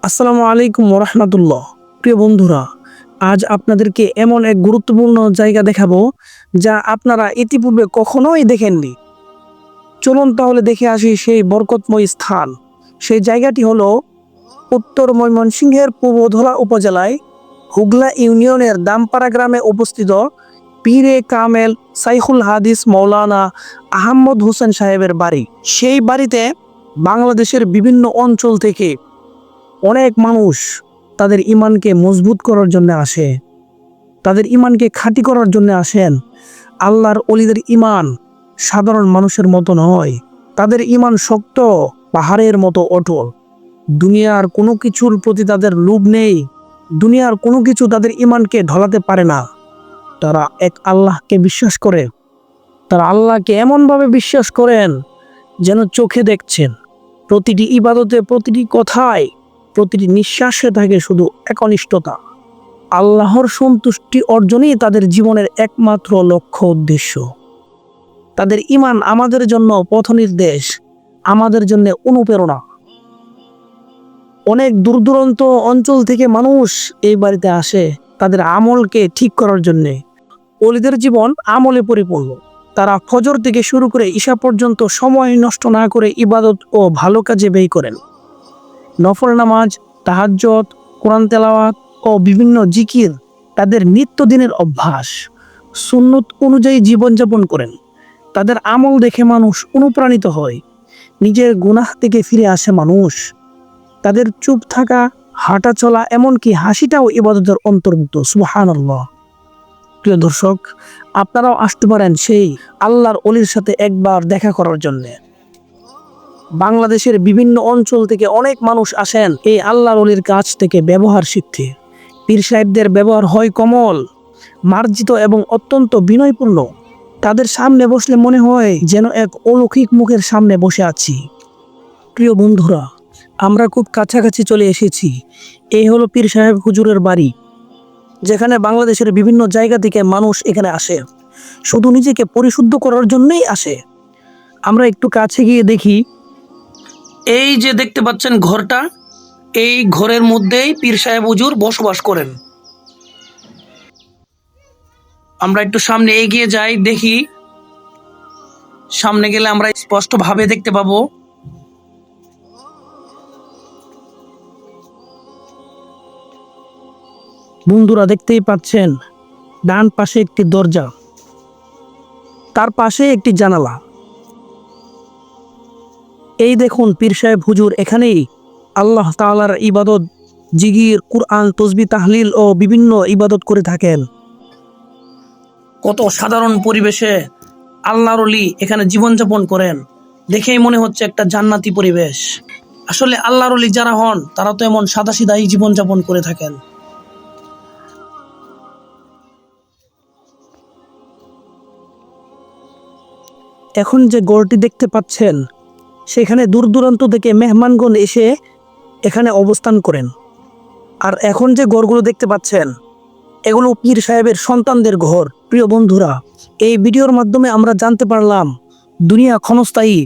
আসসালামু আলাইকুম ওরহমতুল্লাহ। প্রিয় বন্ধুরা, আজ আপনাদেরকে এমন এক গুরুত্বপূর্ণ জায়গা দেখাবো যা আপনারা ইতিপূর্বে কখনোই দেখেননি। চলুন তাহলে দেখে আসি সেই বরকতময় স্থান। সেই জায়গাটি হলো উত্তর ময়মনসিংহের পূর্বধলা উপজেলায় হুগলা ইউনিয়নের দামপাড়া গ্রামে অবস্থিত পীরে কামেল সাইখুল হাদিস মৌলানা আহমদ হোসেন সাহেবের বাড়ি। সেই বাড়িতে বাংলাদেশের বিভিন্ন অঞ্চল থেকে অনেক মানুষ তাদের ইমানকে মজবুত করার জন্য আসে, তাদের ইমানকে খাঁটি করার জন্য আসেন। আল্লাহর ওলিদের ইমান সাধারণ মানুষের মতো নয়, তাদের ইমান শক্ত, পাহাড়ের মতো অটল। দুনিয়ার কোনো কিছুর প্রতি তাদের লোভ নেই, দুনিয়ার কোনো কিছু তাদের ইমানকে ঢলাতে পারে না। তারা এক আল্লাহকে বিশ্বাস করে, তারা আল্লাহকে এমনভাবে বিশ্বাস করেন যেন চোখে দেখছেন। প্রতিটি ইবাদতে, প্রতিটি কথায়, প্রতিটি নিঃশ্বাসে থাকে শুধু একনিষ্ঠতা। আল্লাহর সন্তুষ্টি অর্জনই তাদের জীবনের একমাত্র লক্ষ্য উদ্দেশ্য। তাদের ইমান আমাদের জন্য পথনির্দেশ, আমাদের জন্য অনুপ্রেরণা। অনেক দূর দূরান্ত অঞ্চল থেকে মানুষ এই বাড়িতে আসে তাদের আমলকে ঠিক করার জন্যে। ওলিদের জীবন আমলে পরিপূর্ণ। তারা ফজর থেকে শুরু করে ঈশা পর্যন্ত সময় নষ্ট না করে ইবাদত ও ভালো কাজে ব্যয় করেন। নফল নামাজ, তাহাজ্জুদ, কোরআন তেলাওয়াত ও বিভিন্ন জিকির তাদের নিত্যদিনের অভ্যাস। সুন্নত অনুযায়ী জীবনযাপন করেন। তাদের আমল দেখে মানুষ অনুপ্রাণিত হয়, নিজের গুনাহ থেকে ফিরে আসে মানুষ। তাদের চুপ থাকা, হাঁটা চলা, এমনকি হাসিটাও ইবাদতের অন্তর্ভুক্ত। সুবহানাল্লাহ। প্রিয় দর্শক, আপনারাও আসতে পারেন সেই আল্লাহর ওলির সাথে একবার দেখা করার জন্যে। বাংলাদেশের বিভিন্ন অঞ্চল থেকে অনেক মানুষ আসেন এই আল্লাহর ওলির কাছ থেকে ব্যবহার শিখতে। পীর সাহেবদের ব্যবহার হয় কোমল, মার্জিত এবং অত্যন্ত বিনয়পূর্ণ। তাদের সামনে বসলে মনে হয় যেন এক অলৌকিক মুখের সামনে বসে আছি। প্রিয় বন্ধুরা, আমরা খুব কাছাকাছি চলে এসেছি। এই হলো পীর সাহেব হুজুরের বাড়ি, যেখানে বাংলাদেশের বিভিন্ন জায়গা থেকে মানুষ এখানে আসে, শুধু নিজেকে পরিশুদ্ধ করার জন্যই আসে। আমরা একটু কাছে গিয়ে দেখি। এই যে দেখতে পাচ্ছেন ঘরটা, এই ঘরের মধ্যেই পীর সাহেব হুজুর বসবাস করেন। আমরা একটু সামনে এগিয়ে যাই, দেখি। সামনে গেলে আমরা স্পষ্টভাবে দেখতে পাবো। বন্ধুরা, দেখতেই পাচ্ছেন ডান পাশে একটি দরজা, তার পাশে একটি জানালা। এই দেখুন পীর সাহেব হুজুর এখানেই আল্লাহ তাআলার ইবাদত, জিকির, কুরআন, তসবিহ, তাহলিল ও বিভিন্ন ইবাদত করে থাকেন। কত সাধারণ পরিবেশে আল্লাহর ওলি এখানে জীবনযাপন করেন, দেখেই মনে হচ্ছে একটা জান্নাতি পরিবেশ। আসলে আল্লাহর ওলি যারা হন তারা তো এমন সাদাসিধাই জীবনযাপন করে থাকেন। এখন যে গড়টি দেখতে পাচ্ছেন, সেখানে দূর দূরান্ত থেকে মেহমানগণ এসে এখানে অবস্থান করেন। আর এখন যে ঘরগুলো দেখতে পাচ্ছেন, এগুলো পীর সাহেবের সন্তানদের ঘর। প্রিয় বন্ধুরা, এই ভিডিওর মাধ্যমে আমরা জানতে পারলাম দুনিয়া ক্ষণস্থায়ী,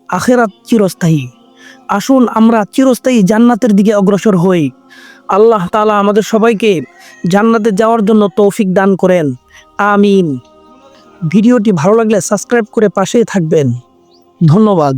আখেরাত চিরস্থায়ী। আসুন আমরা চিরস্থায়ী জান্নাতের দিকে অগ্রসর হই। আল্লাহ তাআলা আমাদের সবাইকে জান্নাতে যাওয়ার জন্য তৌফিক দান করেন। আমিন। ভিডিওটি ভালো লাগলে সাবস্ক্রাইব করে পাশেই থাকবেন। ধন্যবাদ।